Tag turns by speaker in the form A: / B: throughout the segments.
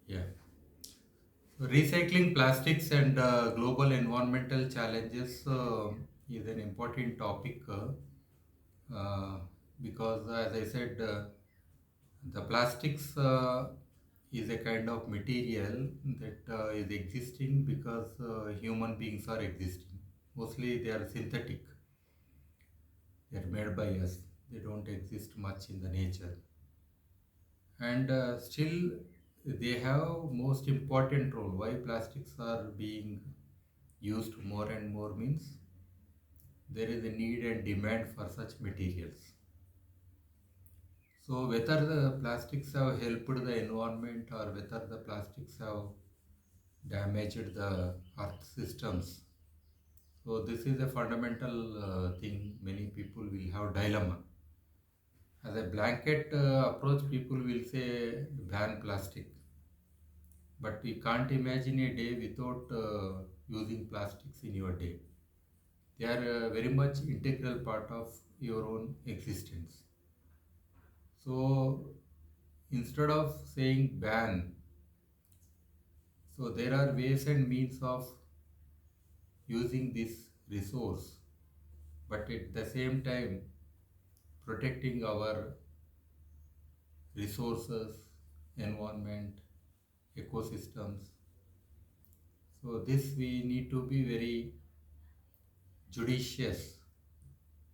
A: Yeah. So recycling plastics and global environmental challenges is an important topic uh, because, as I said, the plastics is a kind of material that is existing because human beings are existing. Mostly they are synthetic, they are made by us, they don't exist much in the nature. And still, they have most important role. Why plastics are being used more and more means there is a need and demand for such materials. So whether the plastics have helped the environment or whether the plastics have damaged the earth systems. So this is a fundamental thing. Many people will have dilemma. As a blanket approach, people will say ban plastic, but we can't imagine a day without using plastics in your day. They are very much integral part of your own existence. So instead of saying ban, so there are ways and means of using this resource, but at the same time protecting our resources, environment, ecosystems. So this we need to be very judicious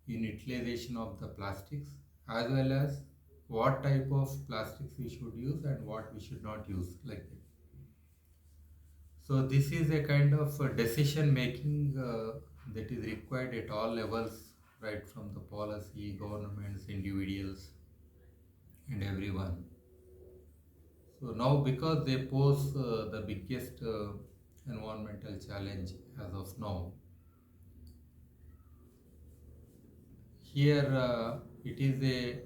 A: in utilization of the plastics, as well as what type of plastics we should use and what we should not use, like that. So this is a kind of decision making that is required at all levels, right from the policy, governments, individuals, and everyone. So now, because they pose the biggest environmental challenge as of now, here it is a,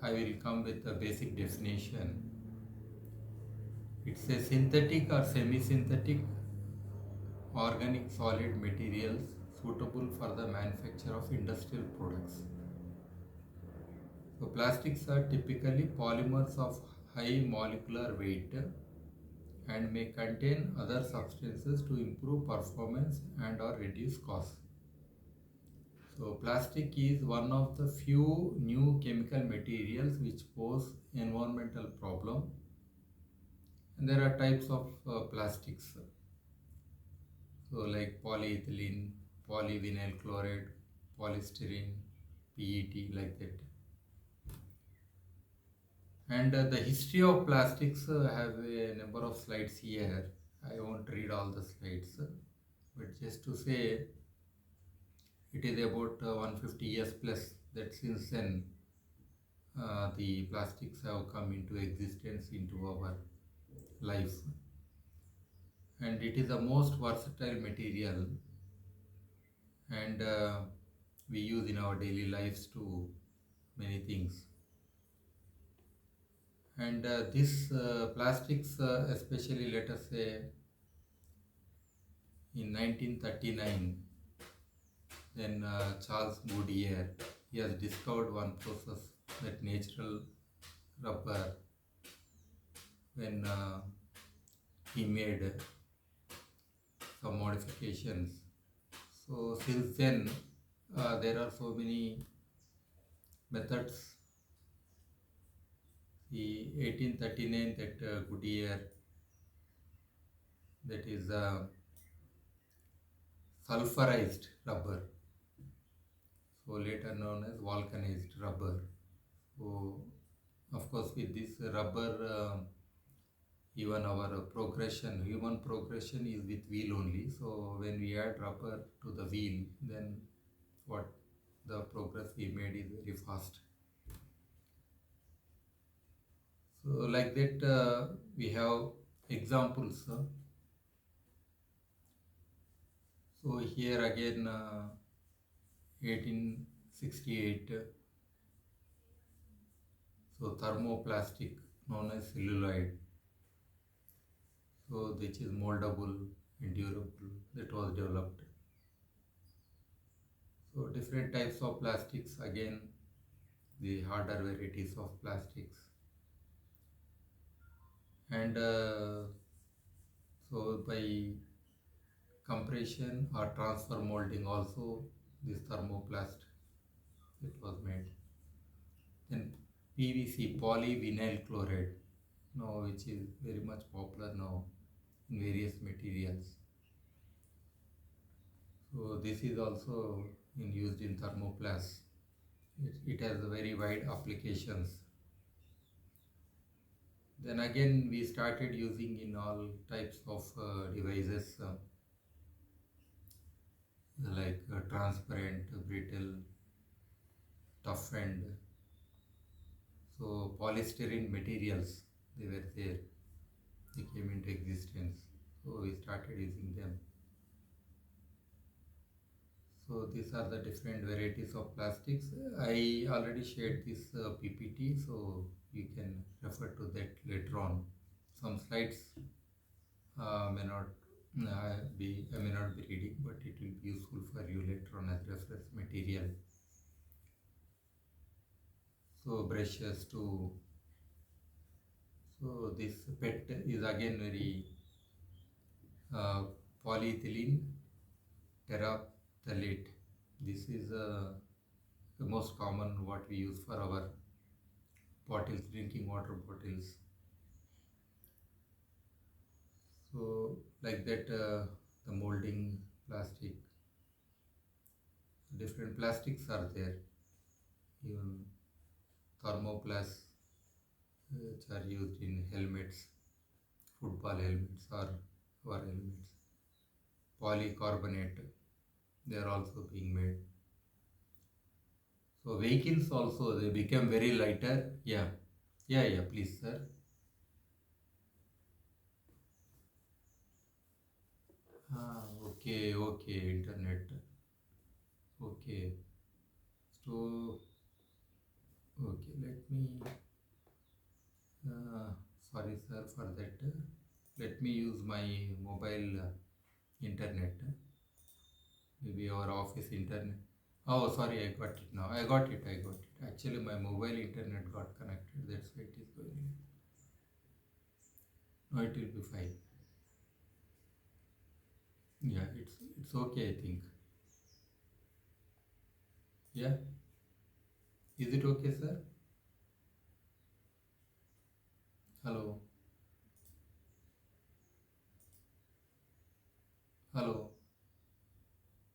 A: I will come with a basic definition. It's a synthetic or semi-synthetic organic solid materials suitable for the manufacture of industrial products. So plastics are typically polymers of high molecular weight and may contain other substances to improve performance and or reduce costs. So plastic is one of the few new chemical materials which pose environmental problem, and there are types of plastics. So like polyethylene, polyvinyl chloride, polystyrene, PET, like that. And the history of plastics have a number of slides here. I won't read all the slides, but just to say it is about 150 years plus that since then the plastics have come into existence into our life, and it is the most versatile material, and we use in our daily lives to many things. And this plastics, especially let us say in 1939, then Charles Goodyear, he has discovered one process, that natural rubber, when he made some modifications. So since then, there are so many methods. The 1839 that Goodyear, that is sulfurized rubber, so later known as vulcanized rubber. So of course with this rubber, even our progression, human progression is with wheel only. So when we add rubber to the wheel, then what the progress we made is very fast. So like that, we have examples. So here again, 1868. So thermoplastic known as celluloid. So which is moldable and durable, that was developed. So different types of plastics, again the harder varieties of plastics. and so by compression or transfer molding also this thermoplast it was made. Then PVC, polyvinyl chloride, now which is very much popular now in various materials. So this is also used in thermoplast. It has a very wide applications. Then again we started using in all types of devices like transparent, brittle, toughened. So polystyrene materials they were there. They came into existence. So we started using them. So these are the different varieties of plastics. I already shared this PPT, so you can refer to that later on. Some slides may not I may not be reading, but it will be useful for you later on as reference material. So brushes too. So this PET is again very uh, polyethylene terephthalate. This is the most common what we use for our bottles, drinking water bottles. So like that, the molding plastic, different plastics are there. Even thermoplasts, which are used in helmets, football helmets or our helmets. Polycarbonate, they are also being made. So vehicles also they become very lighter. Yeah, yeah. Please, sir. Okay. Internet. Okay. So okay, let me. Uh, Sorry, sir, for that. Let me use my mobile internet. Maybe our office internet. Oh, sorry, I got it now. I got it. Actually, my mobile internet got connected. That's why it is going. No, it will be fine. Yeah, it's okay. I think. Yeah, is it okay, sir? Hello, hello.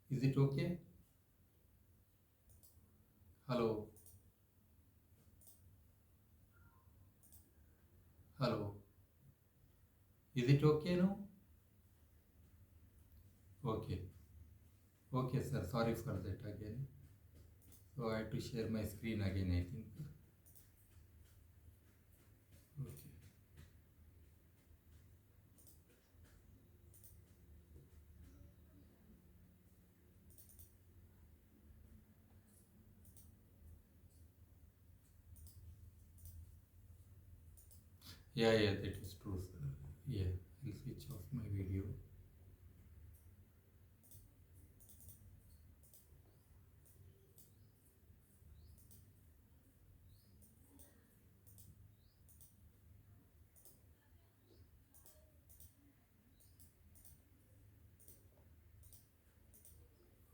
A: Is it okay? Hello, hello. Is it okay now? Okay, okay, sir. Sorry for that again. So I have to share my screen again. I think. Okay. Yeah, that is true, sir. Yeah, I'll switch off my video.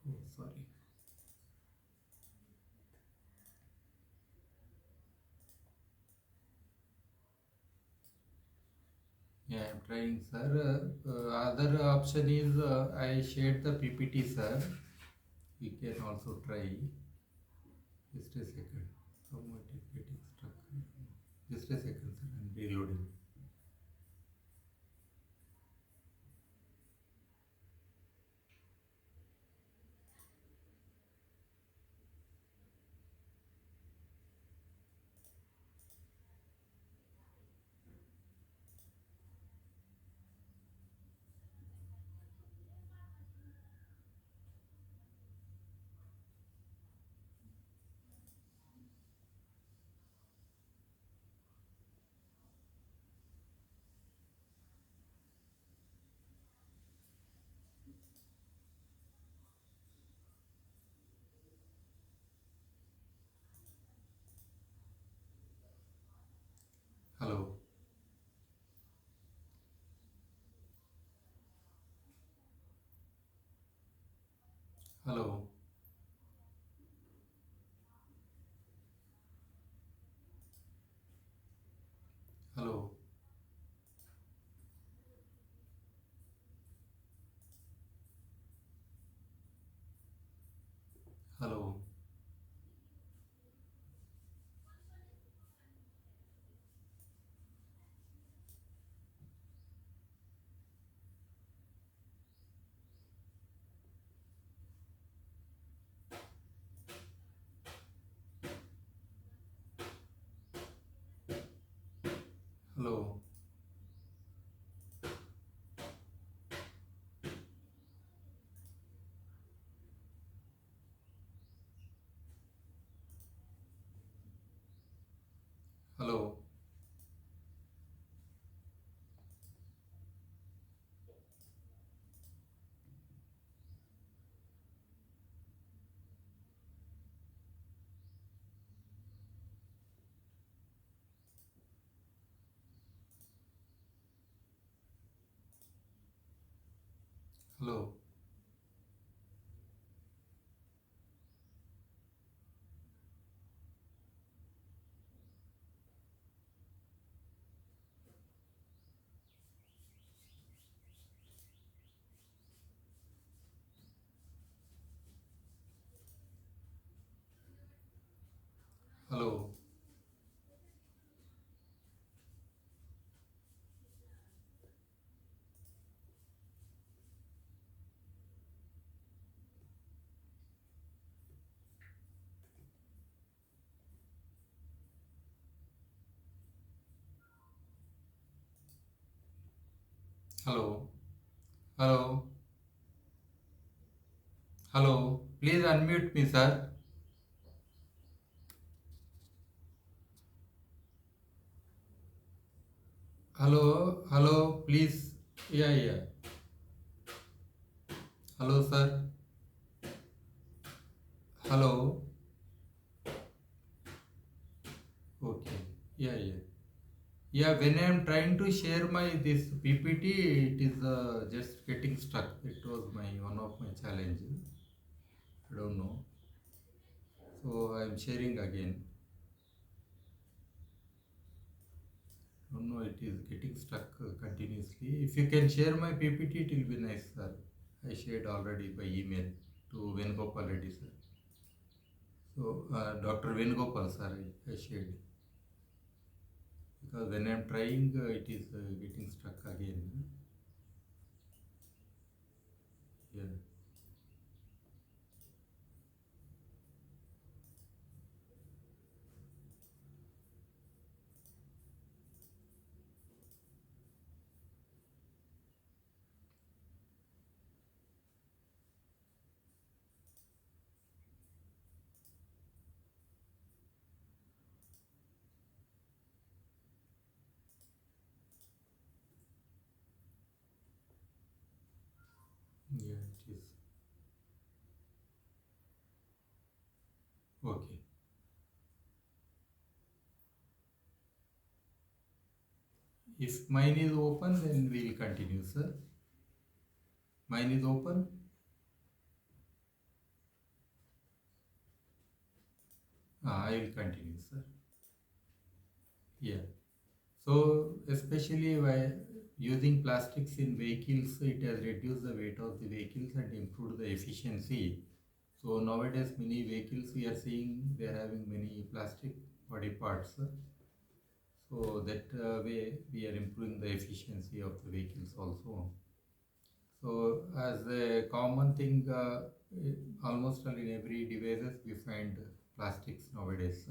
A: Oh, sorry. Yeah, I'm trying, sir. Other option is I shared the PPT, sir. You can also try. Just a second. How much it getting stuck? Just a second, sir. I'm reloading. Hello, hello, hello, hello, hello, hello, hello, hello, hello, hello. Please unmute me, sir. Hello, hello, please. Yeah, yeah. Hello, sir. Hello. Okay. Yeah, yeah. Yeah, when I am trying to share my this PPT, it is just getting stuck. It was my one of my challenges. I don't know. So I am sharing again. Don't know. It is getting stuck continuously. If you can share my PPT, it will be nice, sir. I shared already by email to Venugopal Reddy, sir. So Dr. Venugopal, sir, I shared because when I am trying, it is getting stuck again. Yeah. Yeah, it is. Okay. If mine is open, then we will continue, sir. Mine is open. I will continue, sir. Yeah. So, especially by using plastics in vehicles, it has reduced the weight of the vehicles and improved the efficiency. So nowadays, many vehicles we are seeing they are having many plastic body parts. So that way we are improving the efficiency of the vehicles also. So as a common thing, almost in every devices we find plastics nowadays.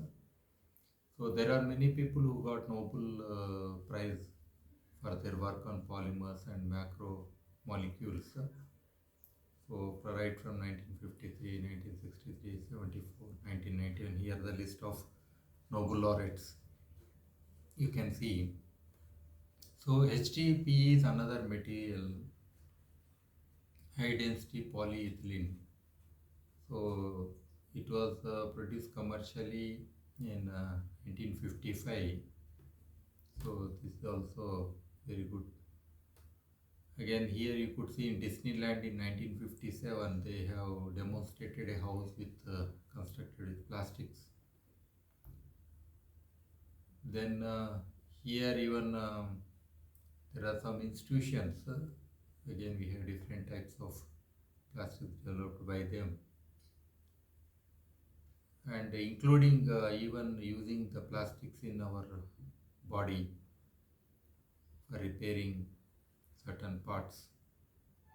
A: So there are many people who got Nobel Prize for their work on polymers and macro molecules. So right from 1953, 1963, 74, 1990, and here the list of Nobel laureates you can see. So HDPE is another material, high density polyethylene. So it was produced commercially in 1955. So this is also very good Again, here you could see in Disneyland in 1957, they have demonstrated a house with constructed with plastics. Then here even there are some institutions. Again, we have different types of plastics developed by them, and including even using the plastics in our body for repairing certain parts.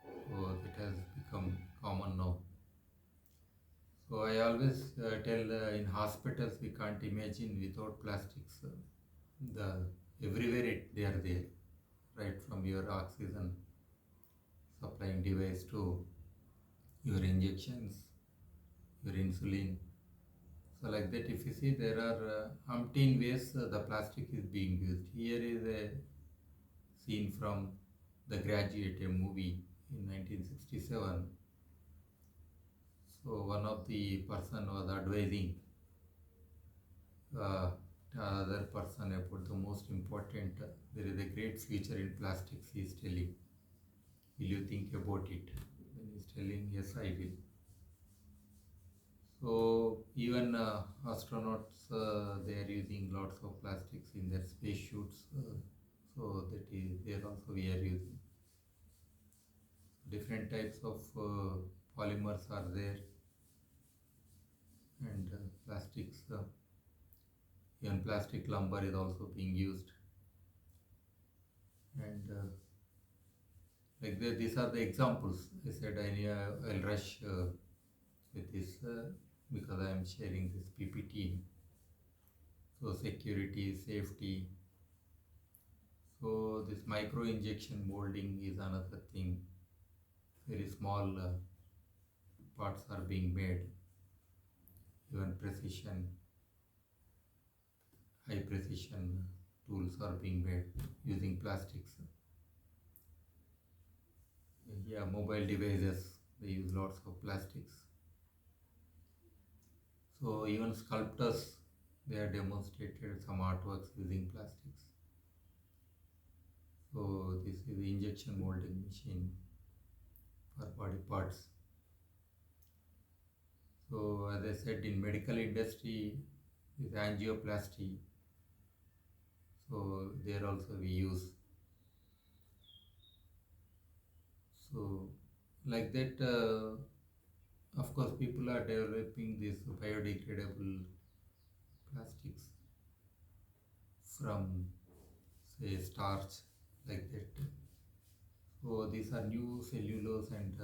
A: So that has become common now. So I always tell in hospitals we can't imagine without plastics. The everywhere they are there, right from your oxygen supplying device to your injections, your insulin. So like that, if you see, there are umpteen ways the plastic is being used. Here is a scene from The Graduate, a movie in 1967. So one of the person was advising uh, the other person about the most important. There is a great future in plastics. He is telling. Will you think about it? Then he is telling, yes, I will. So even astronauts, they are using lots of plastics in their spacesuits. So that is there also we are using different types of polymers are there, and plastics. Even plastic lumber is also being used, and like these are the examples. I said I'll rush with this because I am sharing this PPT. So security, safety. So this micro injection molding is another thing. Very small parts are being made. Even precision, high precision tools are being made using plastics. Yeah, mobile devices, they use lots of plastics. So even sculptors, they have demonstrated some artworks using plastics. So this is the injection molding machine for body parts. So as I said, in medical industry, with angioplasty, so there also we use. So like that, of course, people are developing these biodegradable plastics from, say, starch, like that. So these are new cellulose, and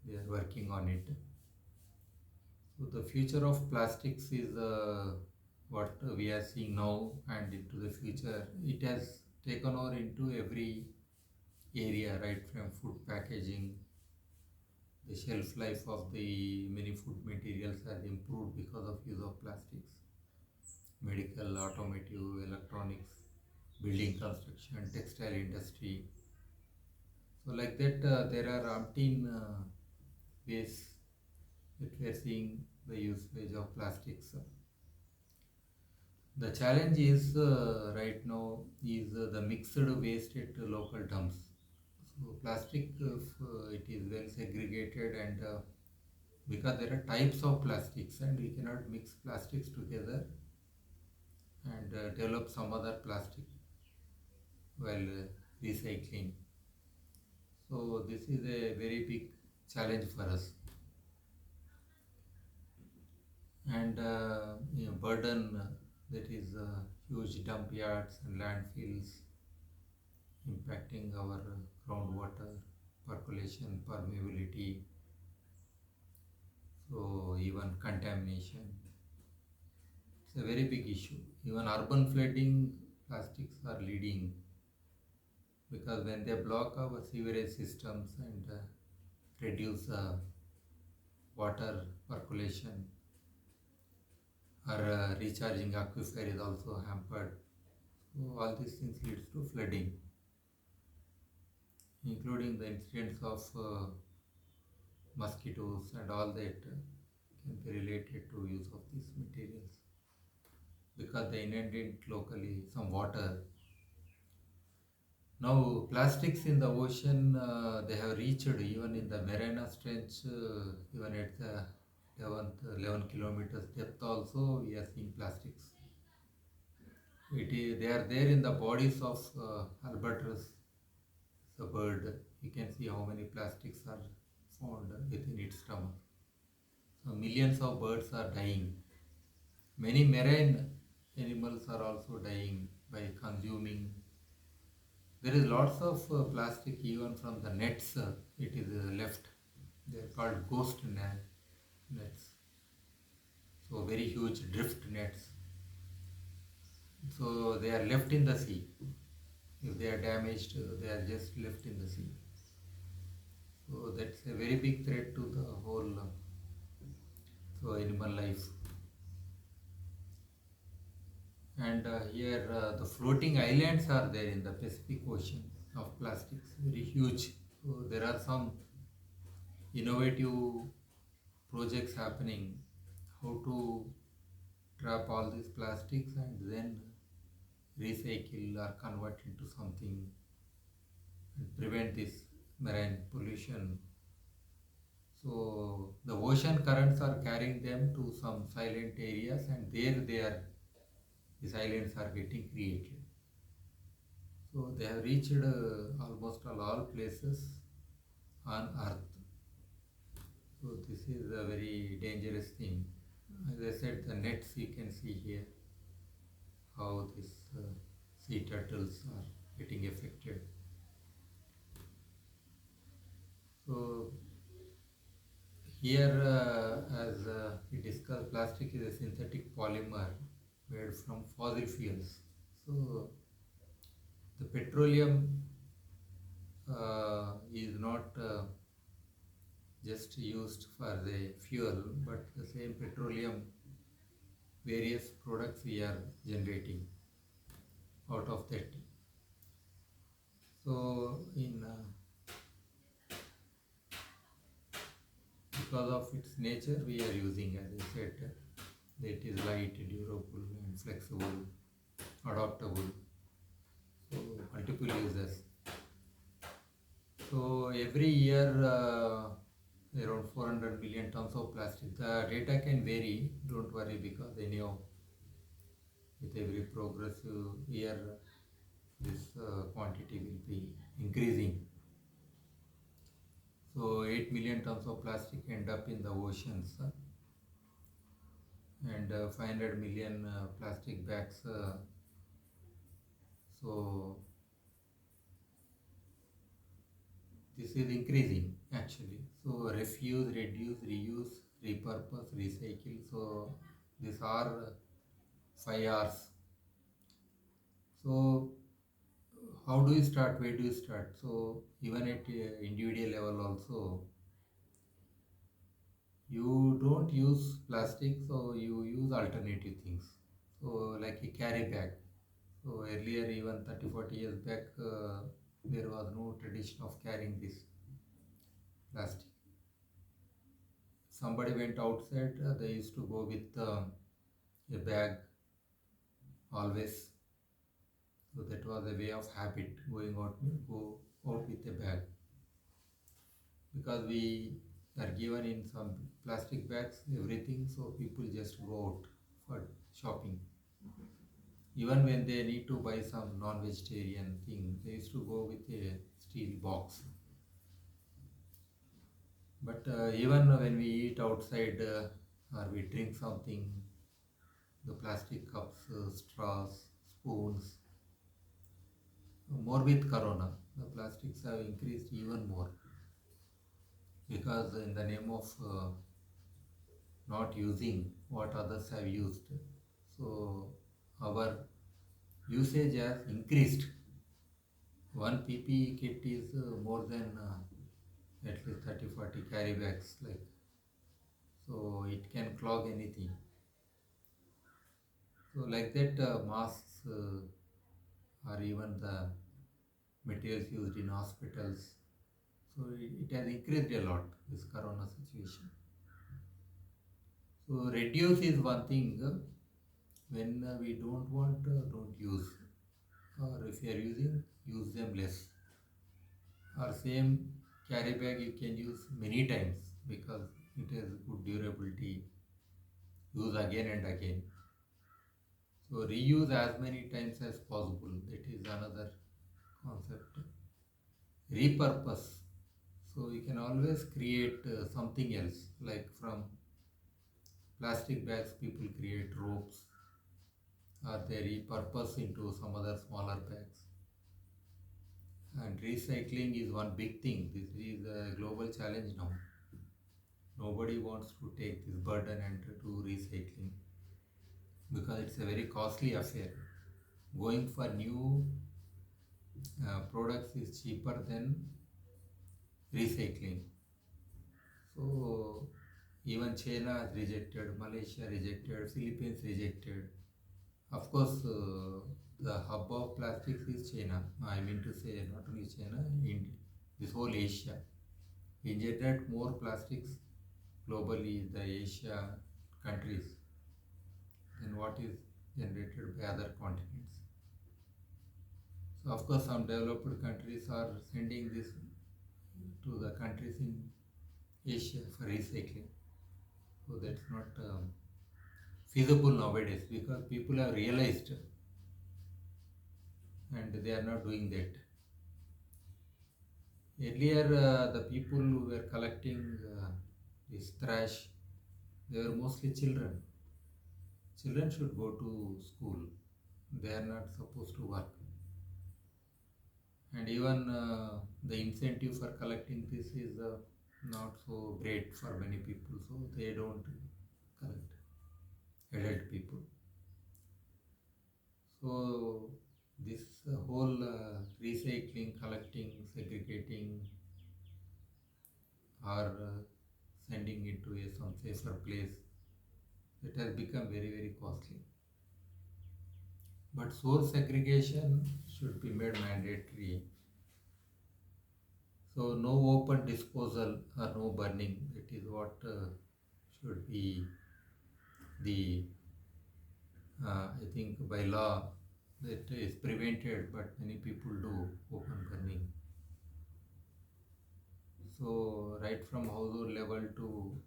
A: they are working on it. So the future of plastics is what we are seeing now, and into the future it has taken over into every area, right from food packaging. The shelf life of the many food materials has improved because of use of plastics. Medical, automotive, electronics, building construction, textile industry. So like that, there are umpteen ways that we are seeing the usage of plastics. The challenge is right now is the mixed waste at local dumps. So plastic, if it is well segregated, and because there are types of plastics, and we cannot mix plastics together and develop some other plastic while recycling. So this is a very big challenge for us, and burden that is huge dump yards and landfills impacting our groundwater, percolation, permeability, so even contamination. It's a very big issue. Even urban flooding, plastics are leading, because when they block our sewerage systems and reduce water percolation, or recharging aquifer is also hampered. So all these things leads to flooding, including the incidents of mosquitoes and all that can be related to use of these materials, because they inundate locally some water. Now, plastics in the ocean, they have reached even in the Mariana Trench, even at the 11 kilometers depth also, we are seeing plastics. They are there in the bodies of albatross, the bird. You can see how many plastics are found within its stomach. So millions of birds are dying. Many marine animals are also dying by consuming. There is lots of plastic even from the nets. It is left. They are called nets. So very huge drift nets. So they are left in the sea. If they are damaged, they are just left in the sea. So that's a very big threat to the whole animal life. And here the floating islands are there in the Pacific Ocean of plastics, very huge. So there are some innovative projects happening how to trap all these plastics and then recycle or convert into something and prevent this marine pollution. So the ocean currents are carrying them to some silent areas, and these islands are getting created. So they have reached almost all places on earth. So this is a very dangerous thing. As I said, the nets you can see here, how these sea turtles are getting affected. So here, as we discussed, plastic is a synthetic polymer made from fossil fuels. So the petroleum is not just used for the fuel, but the same petroleum, various products we are generating out of that. So in because of its nature, we are using, as I said, that it is light, durable, and flexible, adaptable. So multiple uses. So every year around 400 million tons of plastic. The data can vary. Don't worry, because anyhow, with every progressive year, this quantity will be increasing. So 8 million tons of plastic end up in the oceans, and 500 million plastic bags. So this is increasing actually. So refuse, reduce, reuse, repurpose, recycle. So these are 5 R's. So how do you start? Where do you start? So even at individual level also, you don't use plastic, so you use alternative things. So like a carry bag. So earlier, even 30-40 years back, there was no tradition of carrying this plastic. Somebody went outside, they used to go with a bag always. So that was a way of habit, going out, go out with a bag. Because we are given in some plastic bags everything, so people just go out for shopping. Even when they need to buy some non-vegetarian thing, they used to go with a steel box. But even when we eat outside or we drink something, the plastic cups, straws, spoons, more with corona, the plastics have increased even more, because in the name of not using what others have used, so our usage has increased. One PPE kit is more than at least 30-40 carry bags, like, so it can clog anything. So like that, masks or even the materials used in hospitals. So it has increased a lot, this corona situation. So reduce is one thing. When we don't want, don't use. Or if you are using, use them less. Or same carry bag you can use many times because it has good durability, use again and again. So reuse as many times as possible. That is another concept. Repurpose. So you can always create something else, like from plastic bags people create ropes, or they repurpose into some other smaller bags. And recycling is one big thing. This is a global challenge now. Nobody wants to take this burden and do recycling because it's a very costly affair. Going for new products is cheaper than recycling. So even China has rejected, Malaysia rejected, Philippines rejected. Of course, the hub of plastics is China. I mean to say, not only China, India, this whole Asia. We generate more plastics globally, the Asia countries, than what is generated by other continents. So, of course, some developed countries are sending this to the countries in Asia for recycling. So, that's not feasible nowadays because people have realized and they are not doing that. Earlier, the people who were collecting this trash, they were mostly children. Children should go to school. They are not supposed to work. And even the incentive for collecting this is not so great for many people, so they don't collect, adult people. So this whole recycling, collecting, segregating, or sending it to some safer place, it has become very very costly. But source segregation should be made mandatory. So no open disposal or no burning. That is what should be the I think by law that is prevented, but many people do open burning. So right from household level to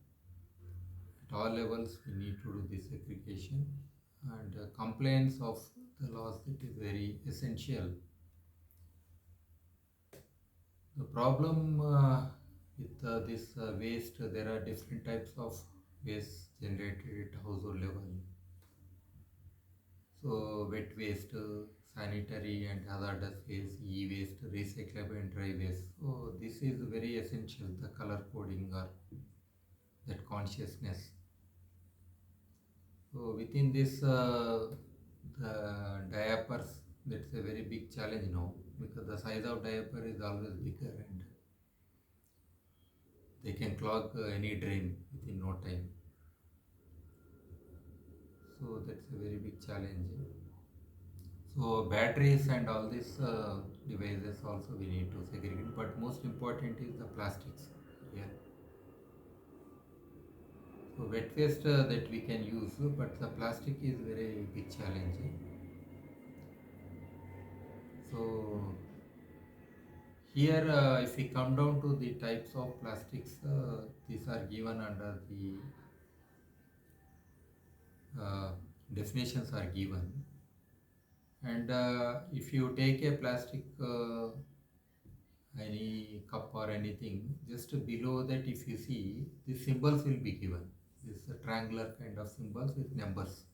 A: at all levels, we need to do this segregation and compliance of the laws. That is very essential. The problem with this waste, there are different types of waste generated at household level. So wet waste, sanitary and hazardous waste, e-waste, recyclable and dry waste. So this is very essential, the color coding or that consciousness. So within this, the diapers, that's a very big challenge now because the size of diaper is always bigger and they can clog any drain within no time. So that's a very big challenge. So batteries and all these devices also we need to segregate, but most important is the plastics here. So wet waste that we can use, but the plastic is very big challenge. So here, if we come down to the types of plastics, these are given under the uh, definitions are given. And if you take a plastic any cup or anything, just below that if you see, the symbols will be given. This triangular kind of symbols with numbers.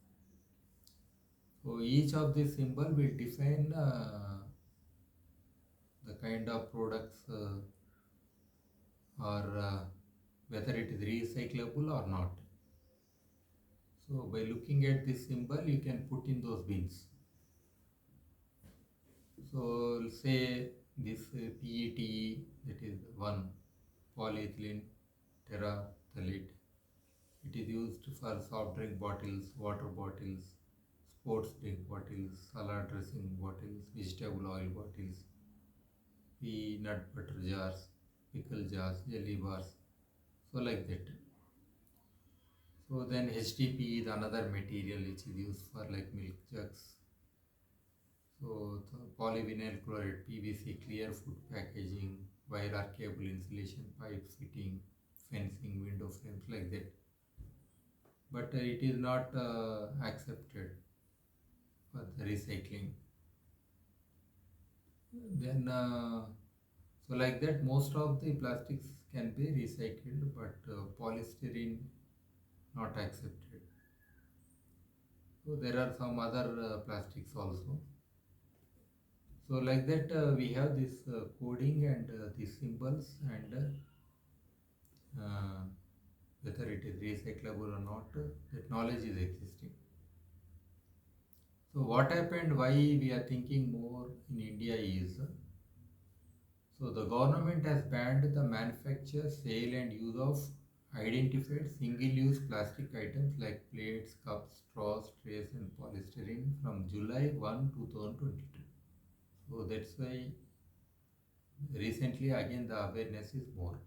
A: So each of these symbol will define the kind of products or whether it is recyclable or not. So by looking at this symbol, you can put in those bins. So say this PET, that is one polyethylene terephthalate. It is used for soft drink bottles, water bottles, sports drink bottles, salad dressing bottles, vegetable oil bottles, peanut butter jars, pickle jars, jelly bars. So like that. So then HDPE is another material which is used for like milk jugs. So the polyvinyl chloride, PVC, clear food packaging, wire or cable insulation, pipes, fitting, fencing, window frames like that. But it is not accepted for the recycling. Then, so like that, most of the plastics can be recycled, but polystyrene not accepted. So there are some other plastics also. So like that, we have this coding and these symbols and uh, whether it is recyclable or not, that knowledge is existing. So what happened, why we are thinking more in India is, so the government has banned the manufacture, sale and use of identified single-use plastic items like plates, cups, straws, trays and polystyrene from July 1, 2022. So that's why recently again the awareness is more.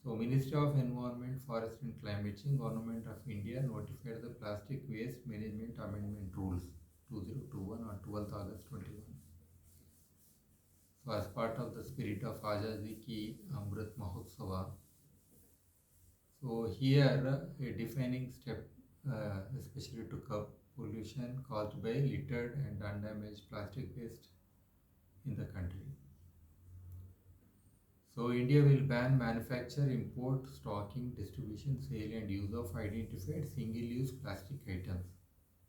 A: So Ministry of Environment, Forest and Climate Change, Government of India notified the Plastic Waste Management Amendment Rules 2021 on 12th August 21. So as part of the spirit of Azadi Ki Amrit Mahotsava, so here a defining step, especially to curb pollution caused by littered and undamaged plastic waste in the country. So India will ban manufacture, import, stocking, distribution, sale and use of identified single-use plastic items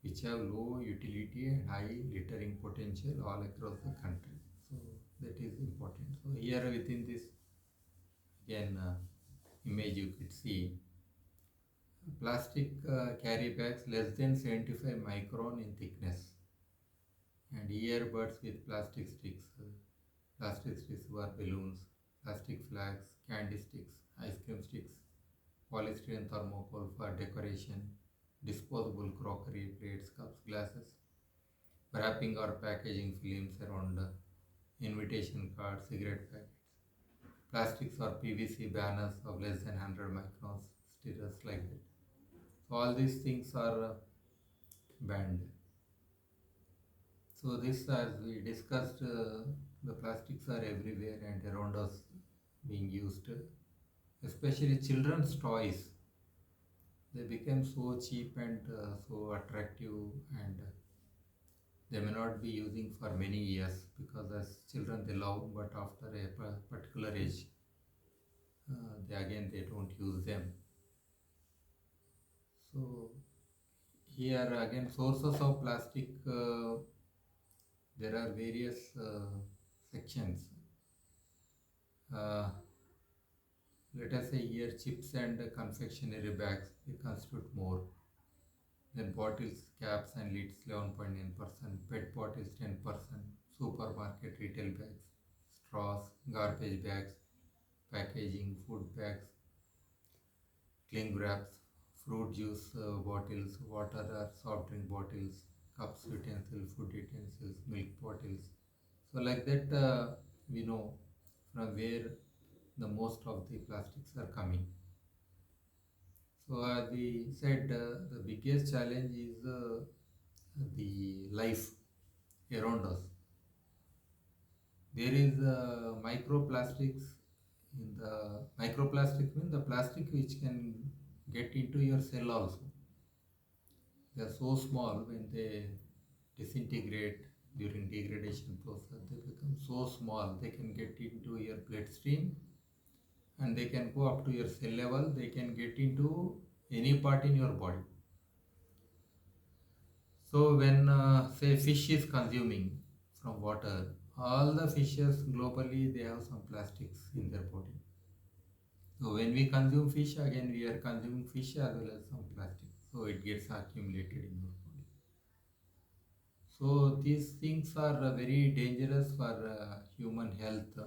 A: which have low utility and high littering potential all across the country. So that is important. So here within this again image you could see plastic carry bags less than 75 micron in thickness and earbuds with plastic sticks were balloons, plastic flags, candy sticks, ice cream sticks, polystyrene thermocol for decoration, disposable crockery, plates, cups, glasses, wrapping or packaging films around invitation cards, cigarette packets, plastics or PVC banners of less than 100 microns, stickers like that. So all these things are banned. So this, as we discussed, the plastics are everywhere and around us being used, especially children's toys. They became so cheap and so attractive, and they may not be using for many years because as children they love, but after a particular age, they don't use them. So here again, sources of plastic. There are various sections. Uh, Let us say here chips and confectionery bags, they constitute more. Then bottles, caps and lids 11.9%, PET bottles 10%, supermarket retail bags, straws, garbage bags, packaging, food bags, cling wraps, fruit juice bottles, water or soft drink bottles, cups, utensils, food utensils, milk bottles. So like that we know from where the most of the plastics are coming. So as we said, the biggest challenge is the life around us. There is microplastics in the microplastic means the plastic which can get into your cell also. They are so small when they disintegrate during degradation process. They become so small they can get into your bloodstream and they can go up to your cell level. They can get into any part in your body. So when say fish is consuming from water, all the fishes globally they have some plastics in their body. So when we consume fish, again we are consuming fish as well as some plastic. So it gets accumulated in our body. So these things are very dangerous for human health.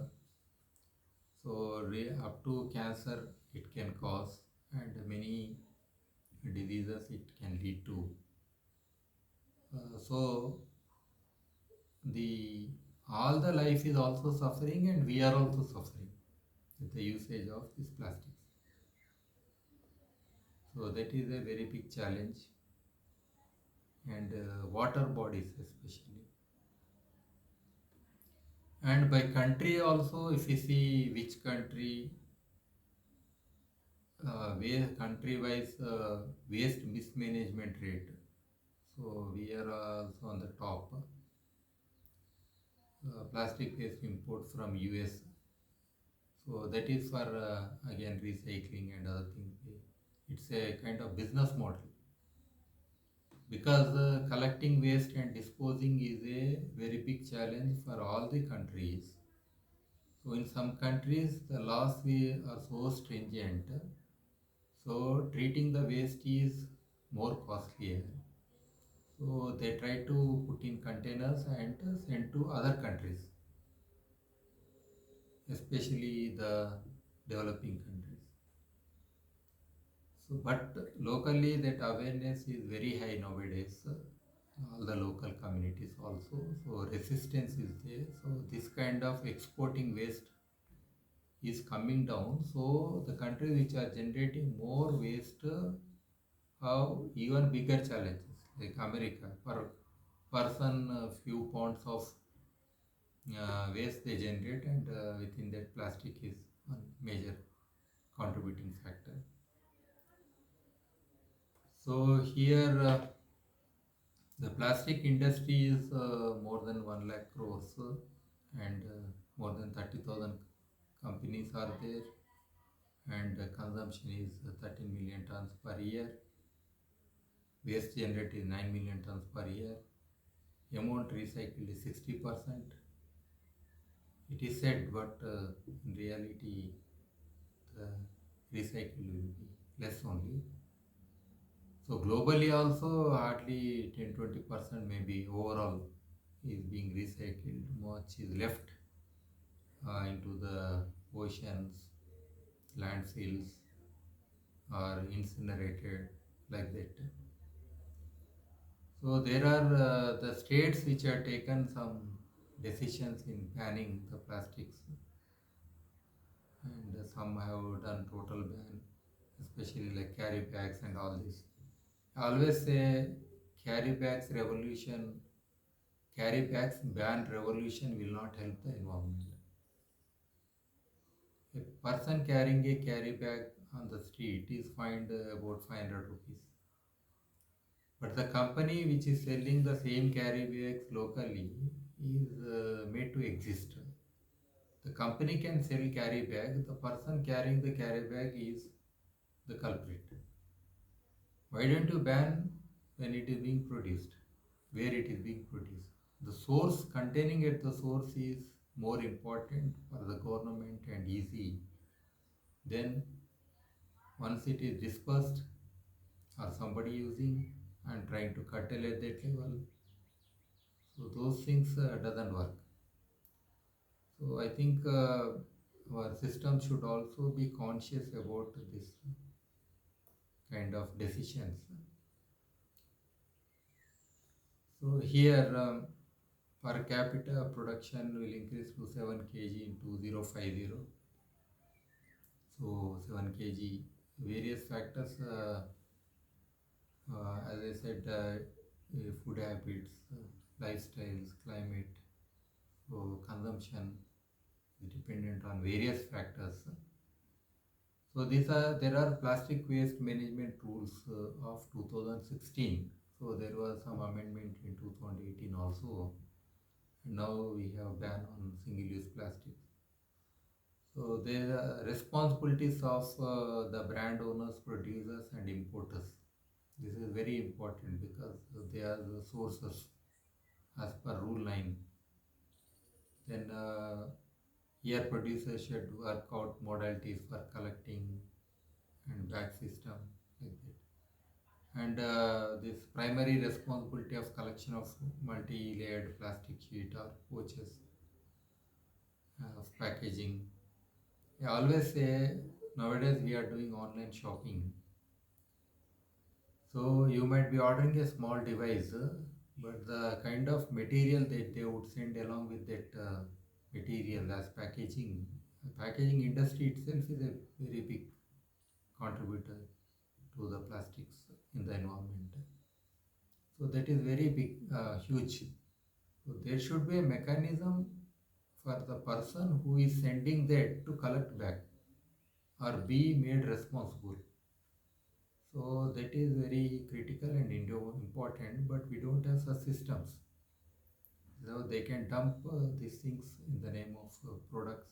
A: So up to cancer it can cause and many diseases it can lead to. So the all the life is also suffering and we are also suffering with the usage of these plastics. So that is a very big challenge, and water bodies especially. And by country also, if you see which country, where country-wise waste mismanagement rate. So we are also on the top. Plastic waste imports from US. So that is for again recycling and other things. It's a kind of business model because collecting waste and disposing is a very big challenge for all the countries. So in some countries the laws are so stringent, so treating the waste is more costlier. So they try to put in containers and send to other countries, especially the developing countries. So, but locally that awareness is very high nowadays. All the local communities also. So resistance is there. So this kind of exporting waste is coming down. So the countries which are generating more waste have even bigger challenges. Like America, per person, few pounds of waste they generate, and within that plastic is one major contributing factor. So here the plastic industry is more than 1 lakh crores and more than 30,000 companies are there, and consumption is 13 million tons per year. Waste generated is 9 million tons per year. Amount recycled is 60%. It is said, but in reality, the recycle will be less only. So globally also hardly 10-20% maybe overall is being recycled. Much is left into the oceans, landfills, or incinerated like that. So there are the states which have taken some decisions in banning the plastics, and some have done total ban, especially like carry bags and all this. I always say carry bags revolution, carry bags ban revolution will not help the environment. A person carrying a carry bag on the street is fined about 500 rupees. But the company which is selling the same carry bags locally is made to exist. The company can sell carry bag, the person carrying the carry bag is the culprit. Why don't you ban when it is being produced, where it is being produced? The source, containing at the source is more important for the government and easy. Then once it is dispersed or somebody using and trying to curtail at that level, so those things doesn't work. So I think our system should also be conscious about this kind of decisions. So here per capita production will increase to 7 kg in 2050. So 7 kg, various factors, as I said, food habits, lifestyles, climate, so consumption is dependent on various factors. So there are plastic waste management rules of 2016. So there was some amendment in 2018 also. And now we have ban on single-use plastics. So there are responsibilities of the brand owners, producers, and importers. This is very important because they are the sources as per Rule 9. Then here producers should work out modalities for collecting and bag system like that. And this primary responsibility of collection of multi-layered plastic sheet or pouches of packaging. I always say nowadays we are doing online shopping. So you might be ordering a small device, but the kind of material that they would send along with that material as packaging, packaging industry itself is a very big contributor to the plastics in the environment. So that is very big, huge. So there should be a mechanism for the person who is sending that to collect back or be made responsible. So that is very critical and important, but we don't have such systems. So they can dump these things in the name of products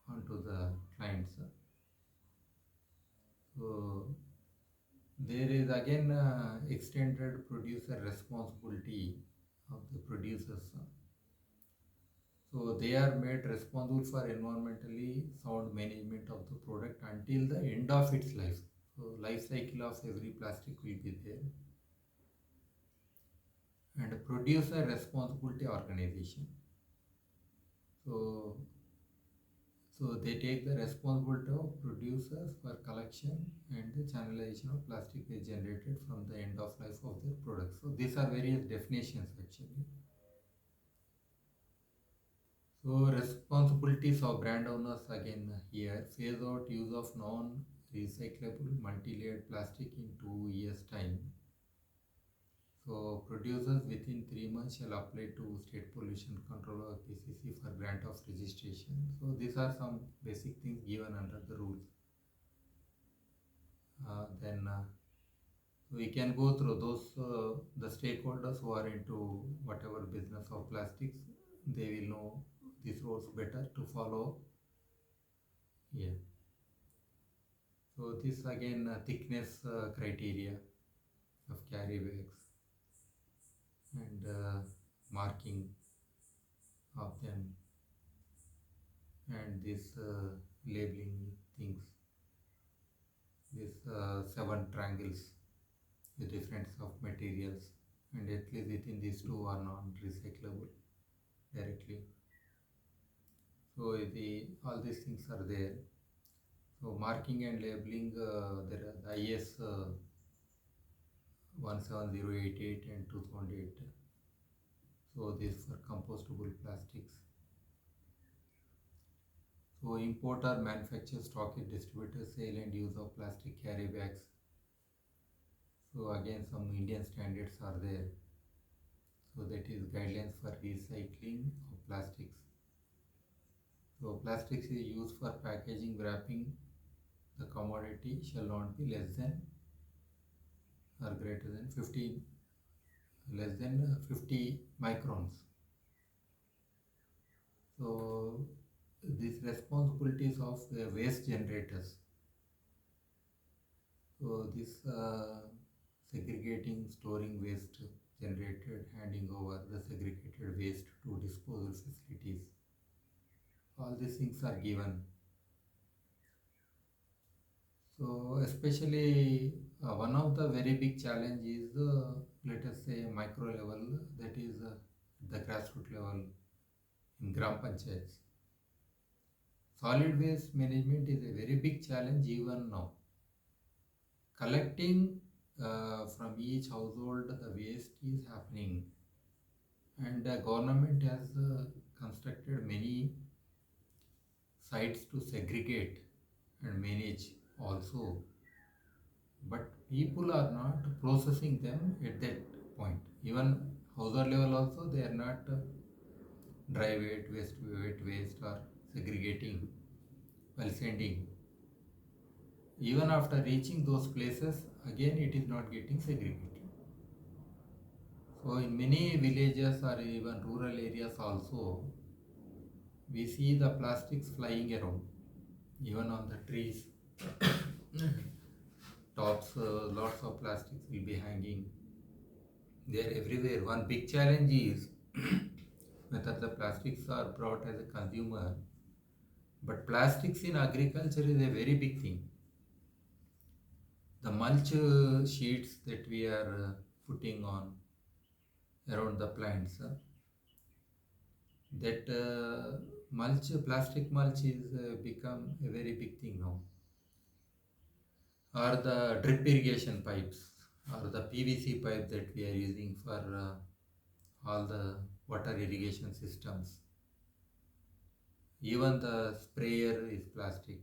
A: onto the clients. So there is again extended producer responsibility of the producers. So they are made responsible for environmentally sound management of the product until the end of its life. So life cycle of every plastic will be there. And a producer responsibility organization. So so they take the responsibility of producers for collection and the channelization of plastic waste generated from the end of life of their products. So these are various definitions actually. So responsibilities of brand owners again here: phase out use of non-recyclable multi-layered plastic in 2 years time. So producers within 3 months shall apply to State Pollution Control or PCC for grant of registration. So these are some basic things given under the rules. Then we can go through those the stakeholders who are into whatever business of plastics. They will know these rules better to follow. Yeah. So this again thickness criteria of carry bags and marking of them and this labeling things. These 7 triangles with difference of materials, and at least within these two are non-recyclable directly. So all these things are there. So marking and labeling, there are the IS 17088 and 2008. So these for compostable plastics. So importer, manufacturer, stockist, distributor, sale and use of plastic carry bags. So again some Indian standards are there. So that is guidelines for recycling of plastics. So plastics is used for packaging, wrapping. The commodity shall not be less than or greater than 50 microns. So these responsibilities of waste generators. So this segregating, storing waste generated, handing over the segregated waste to disposal facilities. All these things are given. So especially one of the very big challenge is let us say micro level, that is the grassroots level in Gram Panchayats. Solid waste management is a very big challenge even now. Collecting from each household the waste is happening, and the government has constructed many sites to segregate and manage also, but people are not processing them at that point. Even household level also they are not dry waste, wet waste or segregating while sending. Even after reaching those places, again it is not getting segregated. So in many villages or even rural areas also, we see the plastics flying around, even on the trees. Tops, lots of plastics will be hanging. They are everywhere. One big challenge is whether the plastics are brought as a consumer, but plastics in agriculture is a very big thing. The mulch sheets that we are putting on around the plants, that mulch, plastic mulch is become a very big thing now. Or the drip irrigation pipes, or the PVC pipe that we are using for all the water irrigation systems. Even the sprayer is plastic.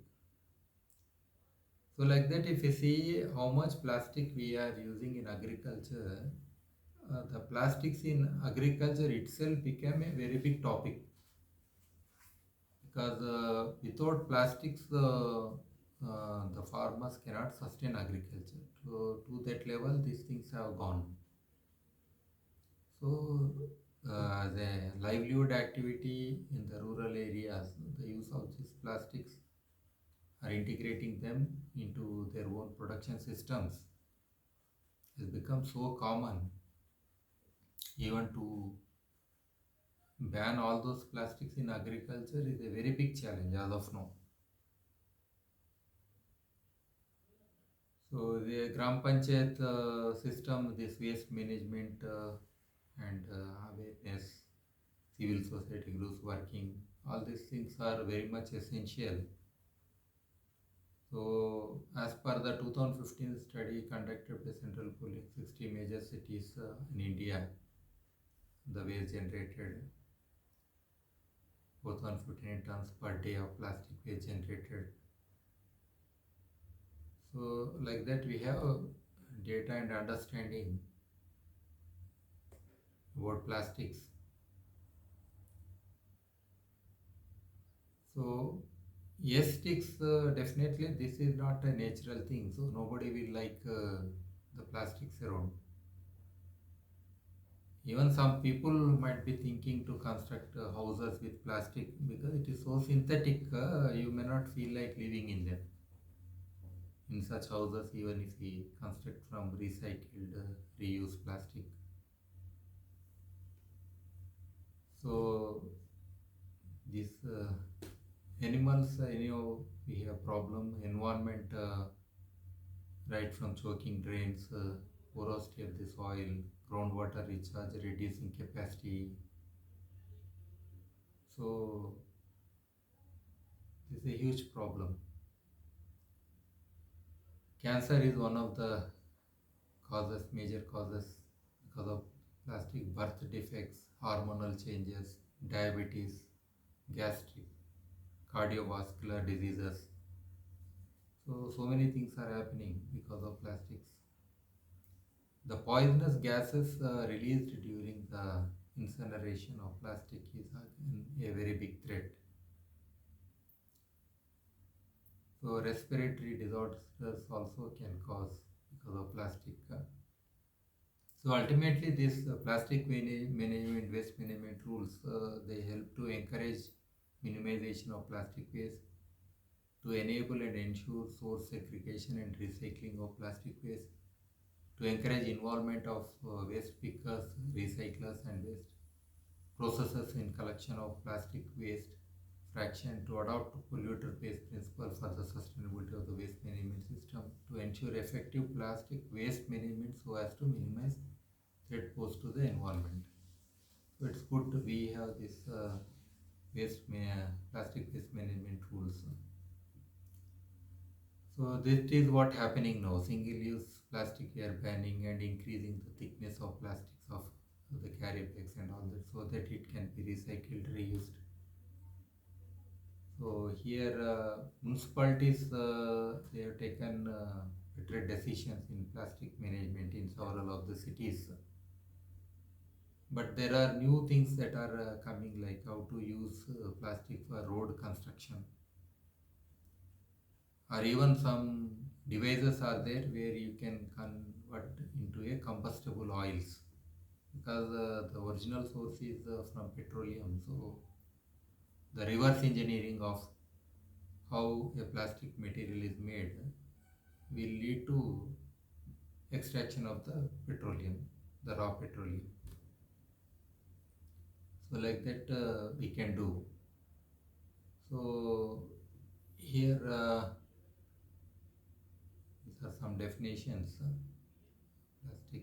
A: So like that, if you see how much plastic we are using in agriculture, the plastics in agriculture itself became a very big topic. because without plastics, the farmers cannot sustain agriculture. To that level, these things have gone. So, as a livelihood activity in the rural areas, the use of these plastics or integrating them into their own production systems has become so common. Even to ban all those plastics in agriculture is a very big challenge as of now. So the Gram Panchayat system, this waste management and awareness, civil society groups working, all these things are very much essential. So as per the 2015 study conducted by Central Police, 60 major cities in India, the waste generated 4,015 tons per day of plastic waste generated. So like that we have data and understanding about plastics. So yes, sticks definitely this is not a natural thing. So nobody will like the plastics around. Even some people might be thinking to construct houses with plastic because it is so synthetic. You may not feel like living in them. In such houses, even if we construct from recycled, reused plastic. So these animals, we have problem. Environment, right from choking drains, porosity of the soil, groundwater recharge, reducing capacity. So this is a huge problem. Cancer is one of the causes, major causes because of plastic: birth defects, hormonal changes, diabetes, gastric, cardiovascular diseases. So many things are happening because of plastics. The poisonous gases released during the incineration of plastic is again a very big threat. So respiratory disorders also can cause because of plastic. So ultimately, this plastic management, waste management rules, they help to encourage minimization of plastic waste, to enable and ensure source segregation and recycling of plastic waste, to encourage involvement of waste pickers, recyclers, and waste processors in collection of plastic waste fraction, to adopt polluter pays principle for the sustainability of the waste management system, to ensure effective plastic waste management so as to minimize threat posed to the environment. So it's good we have this plastic waste management rules. So this is what happening now. Single-use plastic we are banning and increasing the thickness of plastics of the carry bags and all that so that it can be recycled, reused. So here municipalities they have taken better decisions in plastic management in several of the cities. But there are new things that are coming, like how to use plastic for road construction, or even some devices are there where you can convert into a combustible oils, because the original source is from petroleum. So the reverse engineering of how a plastic material is made will lead to extraction of the petroleum, the raw petroleum. So like that we can do. So here these are some definitions. Plastic.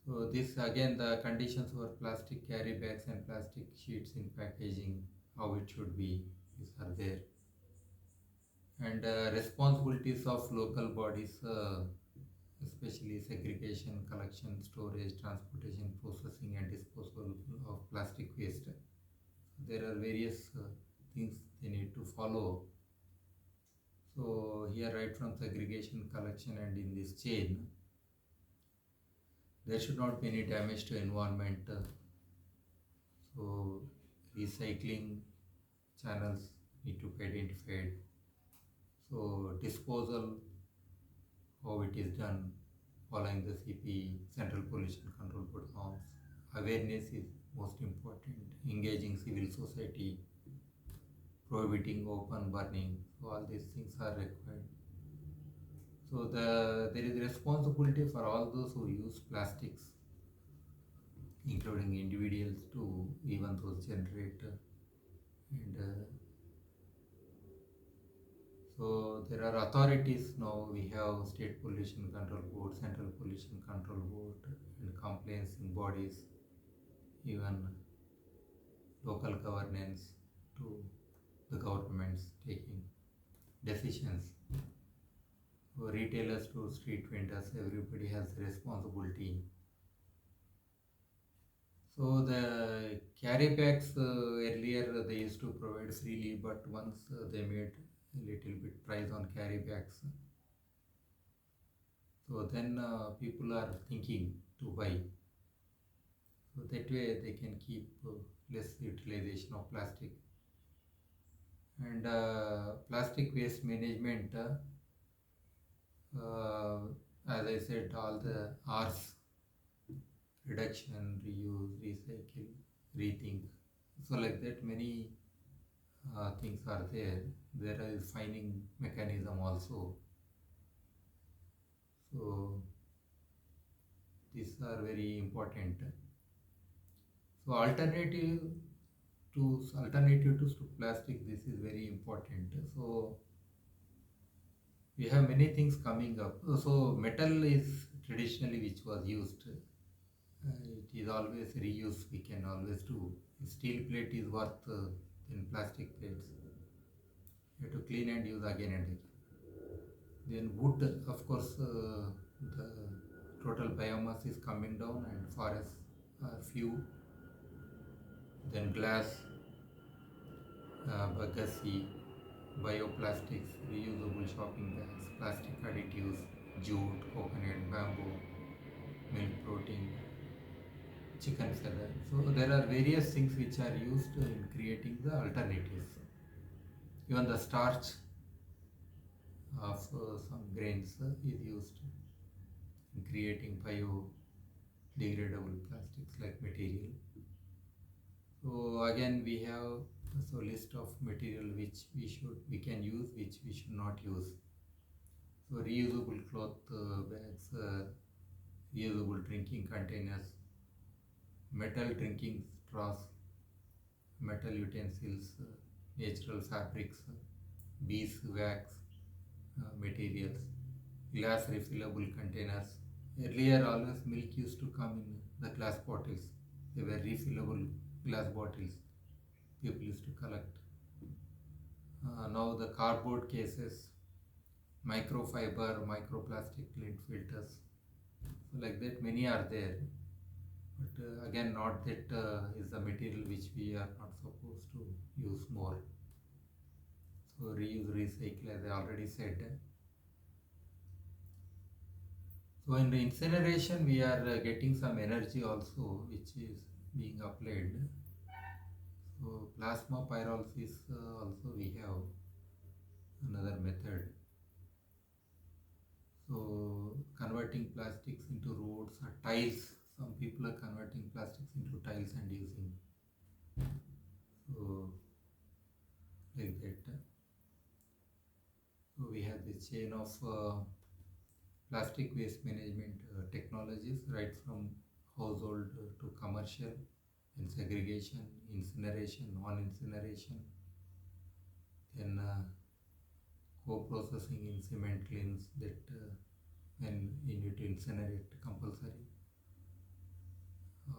A: So this again the conditions for plastic carry bags and plastic sheets in packaging, how it should be, these are there. And responsibilities of local bodies, especially segregation, collection, storage, transportation, processing and disposal of plastic waste. There are various things they need to follow. So here right from segregation, collection and in this chain, there should not be any damage to environment. So recycling channels need to be identified. So disposal, how it is done, following the CP, Central Pollution Control Board norms. Awareness is most important. Engaging civil society, prohibiting open burning. So all these things are required. So there is responsibility for all those who use plastics, including individuals to even those generate and so there are authorities now. We have State Pollution Control Board, Central Pollution Control Board, and compliance bodies, even local governance to the governments taking decisions. So retailers to street vendors, everybody has responsibility. So the carry packs earlier they used to provide freely, but once they made a little bit price on carry packs, so then people are thinking to buy. So that way they can keep less utilization of plastic. And plastic waste management, as I said, all the R's: reduction, reuse, recycle, rethink. So like that, many things are there. There is finding mechanism also. So these are very important. So alternatives to plastic, this is very important. So we have many things coming up. So metal is traditionally which was used. It is always reuse. We can always do. Steel plate is worth in plastic plates. You have to clean and use again and again. Then wood, of course, the total biomass is coming down and forests are few. Then glass, bagasse, bioplastics, reusable shopping bags, plastic additives, jute, coconut, bamboo, milk protein, chicken feather. So there are various things which are used in creating the alternatives. Even the starch of some grains is used in creating biodegradable plastics like material. So again we have so list of material which we can use, which we should not use. So reusable cloth bags, reusable drinking containers, metal drinking straws, metal utensils, natural fabrics, beeswax materials, glass refillable containers. Earlier always milk used to come in the glass bottles. They were refillable glass bottles people used to collect. Now the cardboard cases, microfiber, microplastic lint filters. So like that many are there. But again, not that is the material which we are not supposed to use more. So reuse, recycle, as I already said. So in the incineration, we are getting some energy also, which is being applied. So plasma pyrolysis also we have another method. So converting plastics into roads or tiles. Some people are converting plastics into tiles and using. So like that. So we have this chain of plastic waste management technologies, right from household to commercial, and segregation, incineration, non-incineration, then co-processing in cement kilns that when you need to incinerate compulsory,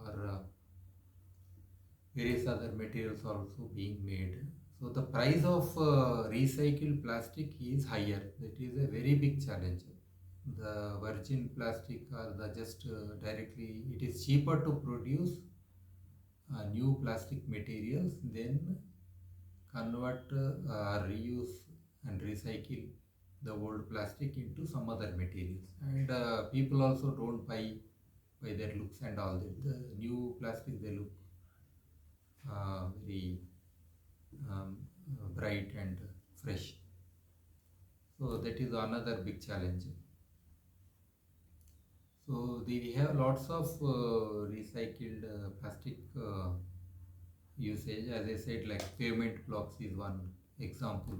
A: or various other materials are also being made. So the price of recycled plastic is higher. That is a very big challenge. The virgin plastic or the just directly, it is cheaper to produce new plastic materials than convert, reuse and recycle the old plastic into some other materials. And people also don't buy by their looks and all that. The new plastic they look very um, bright and fresh. So that is another big challenge. So we have lots of recycled plastic usage. As I said, like pavement blocks is one example.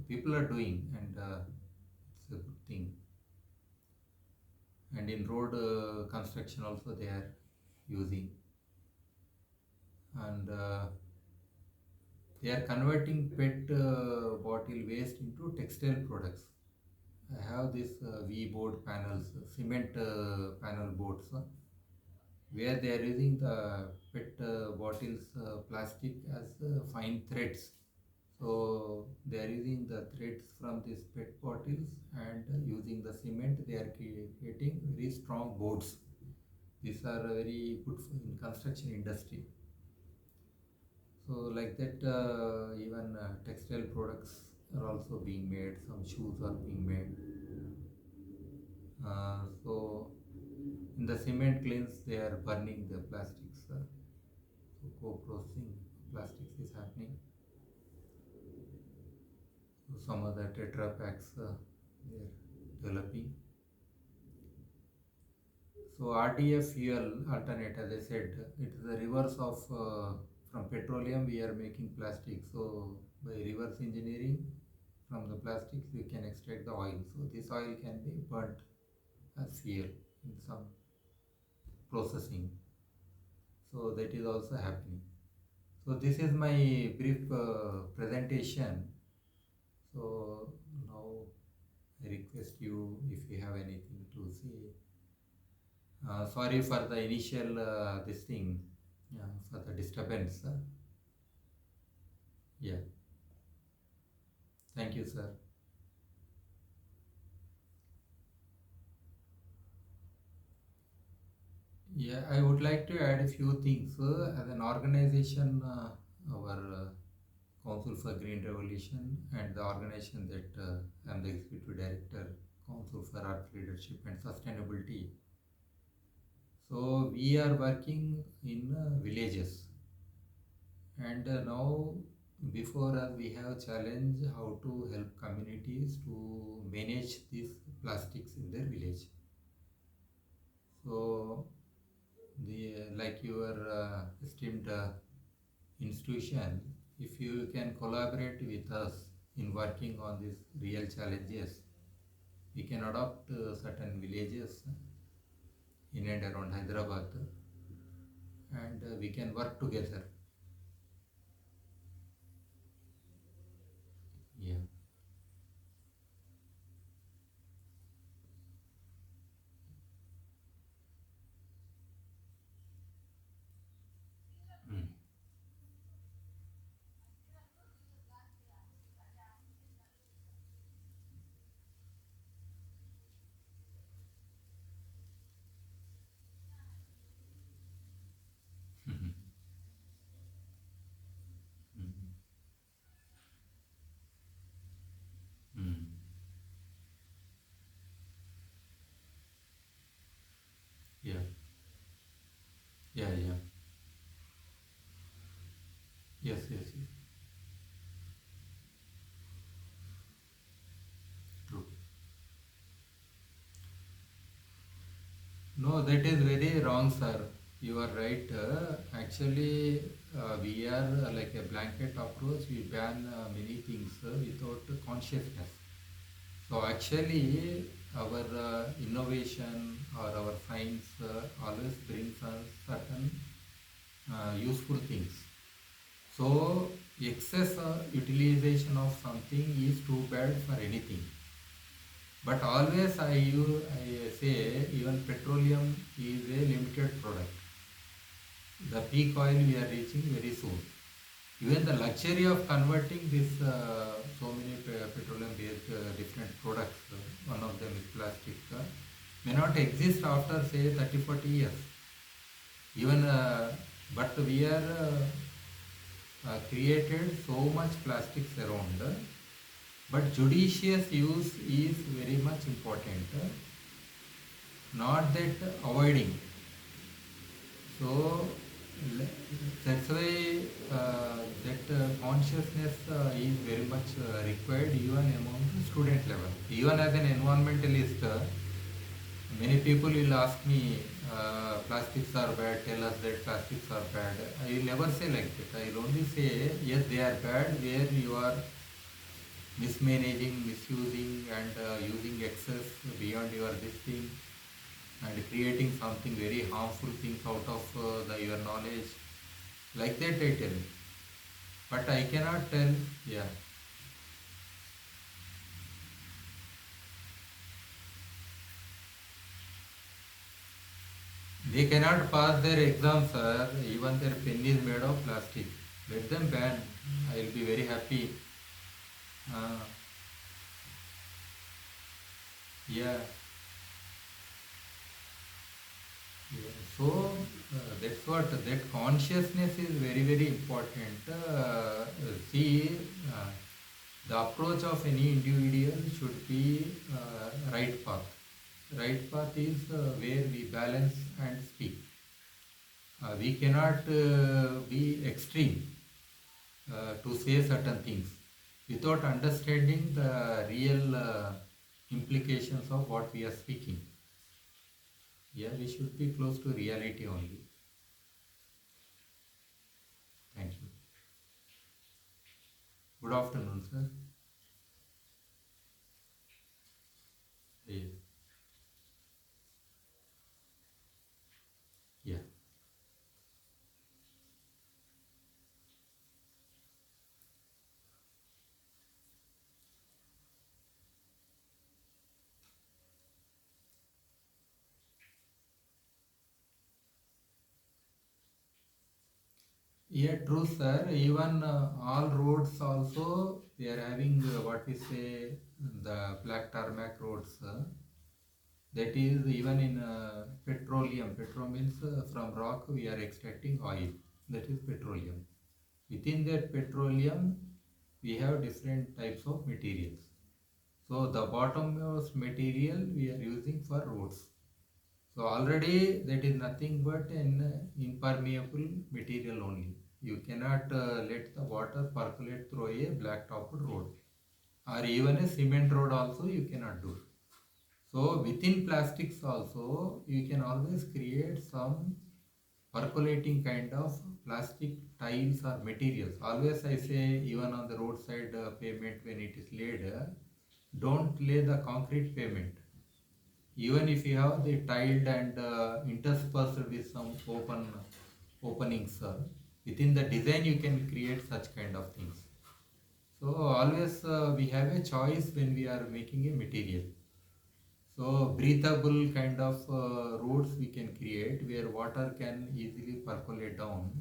A: People are doing, and it's a good thing. And in road construction also they are using, and they are converting PET bottle waste into textile products. I have this V board panels, cement panel boards, where they are using the PET bottles plastic as fine threads. So they are using the threads from these PET bottles, and using the cement they are creating very strong boards. These are very good in construction industry. So like that, even textile products are also being made. Some shoes are being made. So in the cement kilns, they are burning the plastics. So co-processing plastics is happening. So some other Tetra packs they are developing. So RDF fuel alternate, as I said, it is the reverse of from petroleum we are making plastic. So by reverse engineering from the plastics we can extract the oil. So this oil can be burnt as fuel in some processing. So that is also happening. So this is my brief presentation. So now I request you if you have anything to say. Sorry for the initial this thing, for the disturbance. Yeah, thank you, sir. Yeah, I would like to add a few things. As an organization, our Council for Green Revolution, and the organization that I am the executive director, Council for Earth Leadership and Sustainability. So we are working in villages, and now before us we have a challenge how to help communities to manage these plastics in their village. So the like your esteemed institution, if you can collaborate with us in working on these real challenges, we can adopt certain villages in and around Hyderabad, and we can work together. Yeah. Mm. Mhm. Mhm. Mm. Yeah. Yeah. Yeah. Yes. Yes. Yes. True. No, that is very wrong, sir. You are right. Actually, we are like a blanket approach. We ban many things without consciousness. So actually, our innovation or our science always brings us certain useful things. So excess utilization of something is too bad for anything. But always I say even petroleum is a limited product. The peak oil we are reaching very soon. Even the luxury of converting this so many petroleum based different products, one of them is plastic, may not exist after say 30-40 years. Even but we are created so much plastics around, but judicious use is very much important, not that avoiding. So that's why consciousness is very much required even among the student level. Even as an environmentalist, many people will ask me, plastics are bad, tell us that plastics are bad. I will never say like that. I will only say, yes, they are bad where you are mismanaging, misusing, and using excess beyond your this thing, and creating something very harmful things out of your knowledge. Like that I tell. But I cannot tell, yeah. They cannot pass their exams, sir. Even their pen is made of plastic. Let them ban. I will be very happy. Uh, yeah. Yeah. So that's what that consciousness is very very important. See, uh, the approach of any individual should be right path. Right path is where we balance and speak. We cannot be extreme to say certain things without understanding the real implications of what we are speaking. Yeah, we should be close to reality only. Thank you. Good afternoon, sir. Yes. Yeah. Yeah, true, sir. Even all roads also they are having what we say the black tarmac roads. That is even in petroleum. Petroleum means from rock we are extracting oil. That is petroleum. Within that petroleum, we have different types of materials. So the bottommost material we are using for roads. So already that is nothing but an impermeable material only. You cannot let the water percolate through a black topped road, or even a cement road also you cannot do. So within plastics also you can always create some percolating kind of plastic tiles or materials. Always I say, even on the roadside pavement when it is laid, don't lay the concrete pavement. Even if you have the tiled and interspersed with some openings, within the design you can create such kind of things. So always we have a choice when we are making a material. So breathable kind of roads we can create where water can easily percolate down,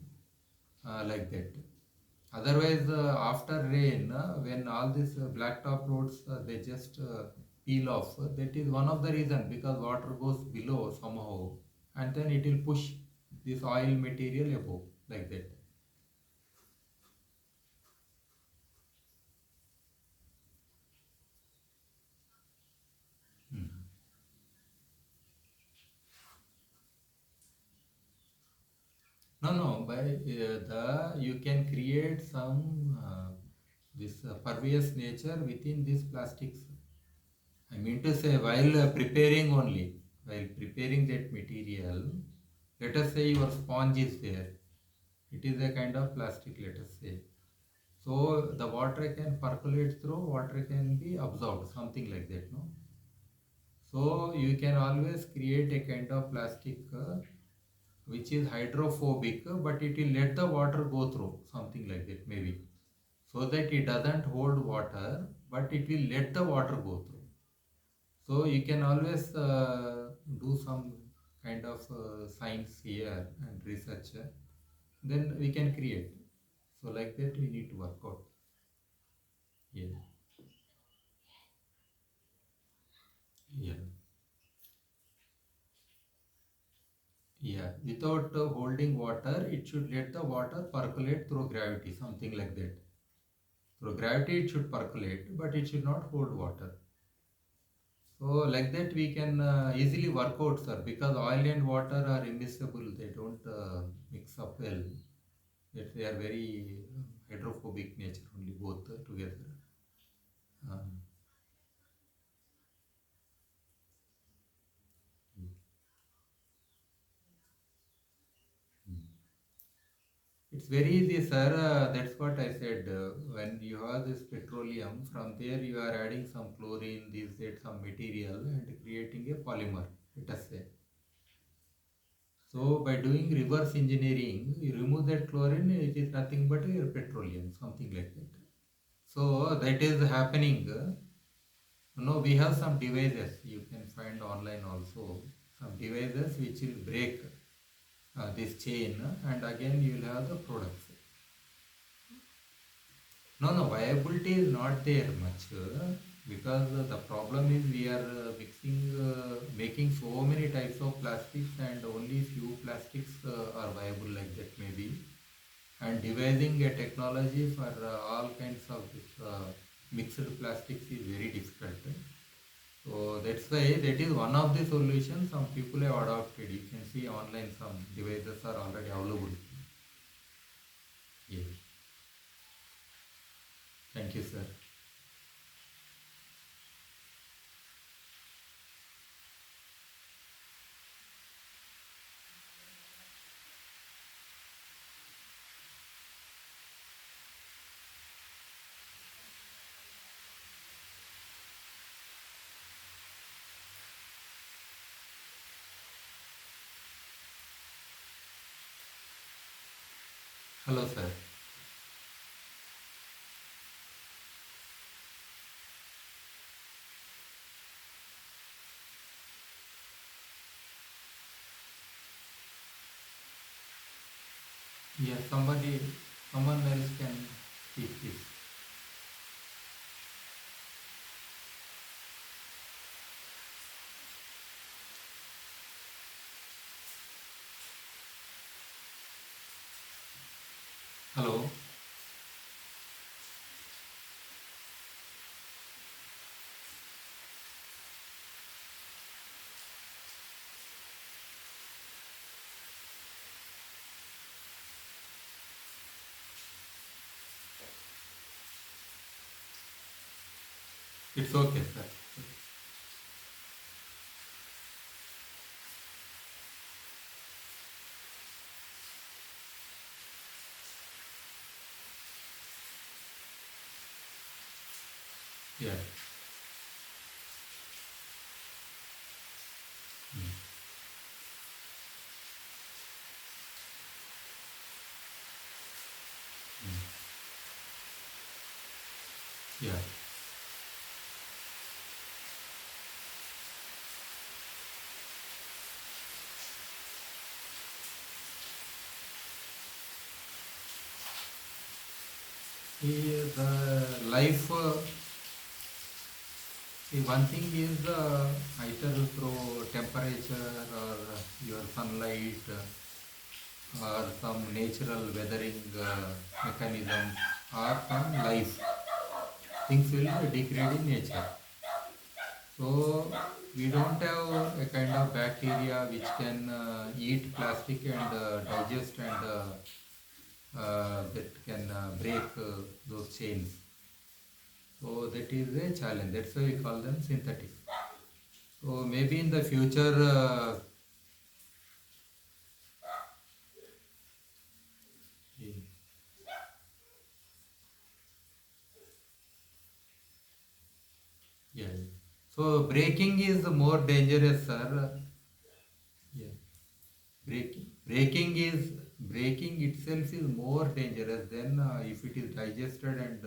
A: like that. Otherwise, after rain, when all these blacktop roads they just peel off, that is one of the reason, because water goes below somehow, and then it will push this oil material above, like that. Hmm. No, no. By the you can create some this pervious nature within these plastics. I mean to say, while preparing only, while preparing that material, let us say your sponge is there. It is a kind of plastic, let us say. So the water can percolate through, water can be absorbed, something like that, no? So you can always create a kind of plastic which is hydrophobic, but it will let the water go through, something like that, maybe. So that it doesn't hold water, but it will let the water go through. So you can always do some kind of science here and research. Then we can create. So like that we need to work out. Yeah, yeah, yeah. Without holding water, it should let the water percolate through gravity, something like that. Through gravity, it should percolate, but it should not hold water. So like that we can easily work out, sir, because oil and water are immiscible. They don't mix up well. That they are very hydrophobic. hydrophobic nature only, both together. Um, It's very easy, sir. That's what I said. When you have this petroleum, from there you are adding some chlorine, this, that, some material, and creating a polymer, let us say. So by doing reverse engineering, you remove that chlorine, it is nothing but a petroleum, something like that. So that is happening. No, we have some devices you can find online also. Some devices which will break this chain, and again you will have the products. No, no, viability is not there much because the problem is we are making so many types of plastics, and only few plastics are viable like that maybe. And devising a technology for all kinds of this, mixed plastics is very difficult. So that's why that is one of the solutions some people have adopted. You can see online some devices are already available. Yes. Thank you, sir. Hello, sir. Yeah, someone else can speak this. Hello. It's okay, sir. Yeah. Mm. Mm. Yeah. The life. See, one thing is either through temperature or your sunlight or some natural weathering mechanism or from life. Things will degrade in nature. So we don't have a kind of bacteria which can eat plastic and digest and that can break those chains. So that is a challenge. That's why we call them synthetic. So maybe in the future, yeah. Yeah. So braking is more dangerous, sir. Yeah. Braking itself is more dangerous than if it is digested and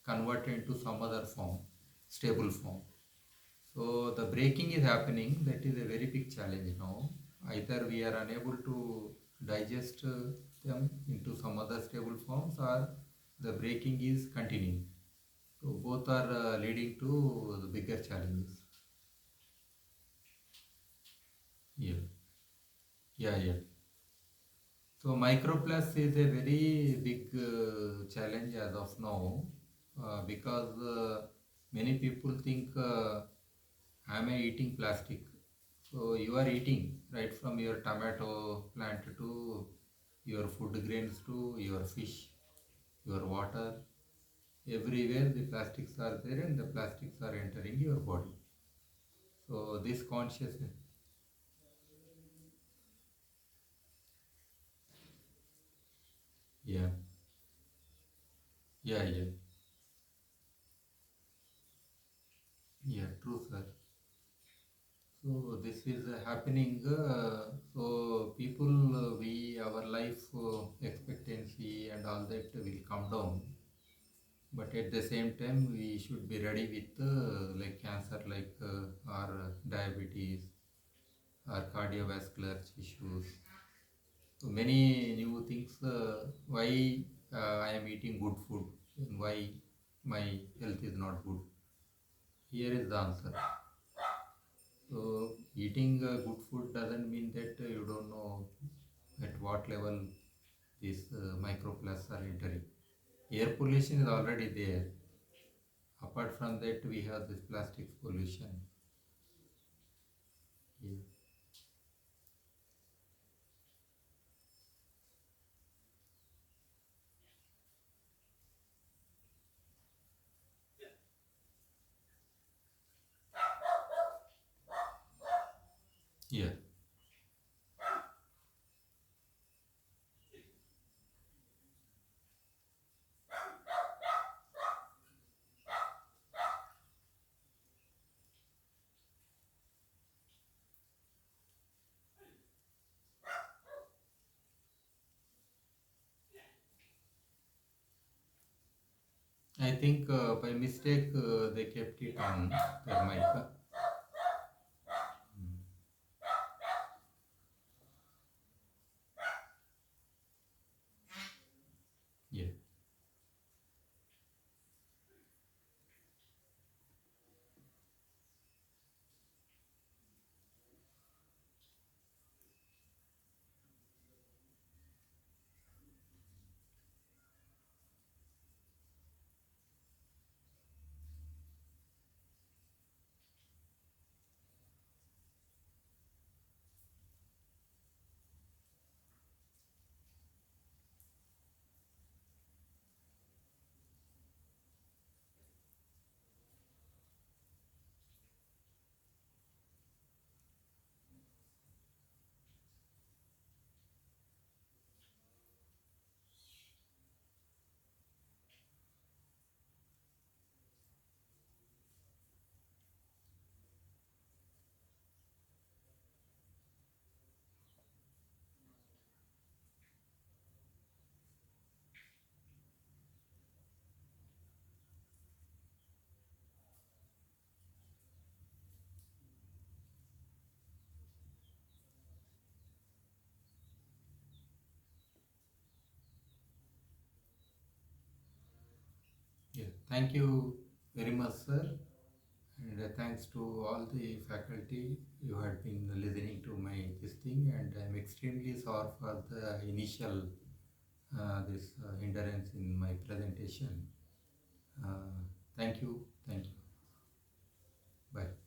A: converted into some other form, stable form. So the braking is happening. That is a very big challenge now. Either we are unable to digest them into some other stable forms, or the braking is continuing. So both are leading to the bigger challenges. Yeah, yeah, yeah. So microplast is a very big challenge as of now because many people think am I eating plastic? So you are eating right from your tomato plant to your food grains to your fish, your water, everywhere the plastics are there and the plastics are entering your body. So this consciousness, yeah, yeah, yeah, yeah, true, sir. So this is happening. So people, our life expectancy and all that will come down. But at the same time, we should be ready with like cancer, like or diabetes, or cardiovascular issues. So many new things. Why I am eating good food and why my health is not good. Here is the answer. So eating good food doesn't mean that you don't know at what level these microplastics are entering. Air pollution is already there. Apart from that, we have this plastics pollution. Yeah. Yeah. I think by mistake they kept it on their mic. Yeah. Yeah. Thank you very much, sir. And thanks to all the faculty, you had been listening to my this thing, and I'm extremely sorry for the initial this hindrance in my presentation. Uh, thank you, thank you. Bye.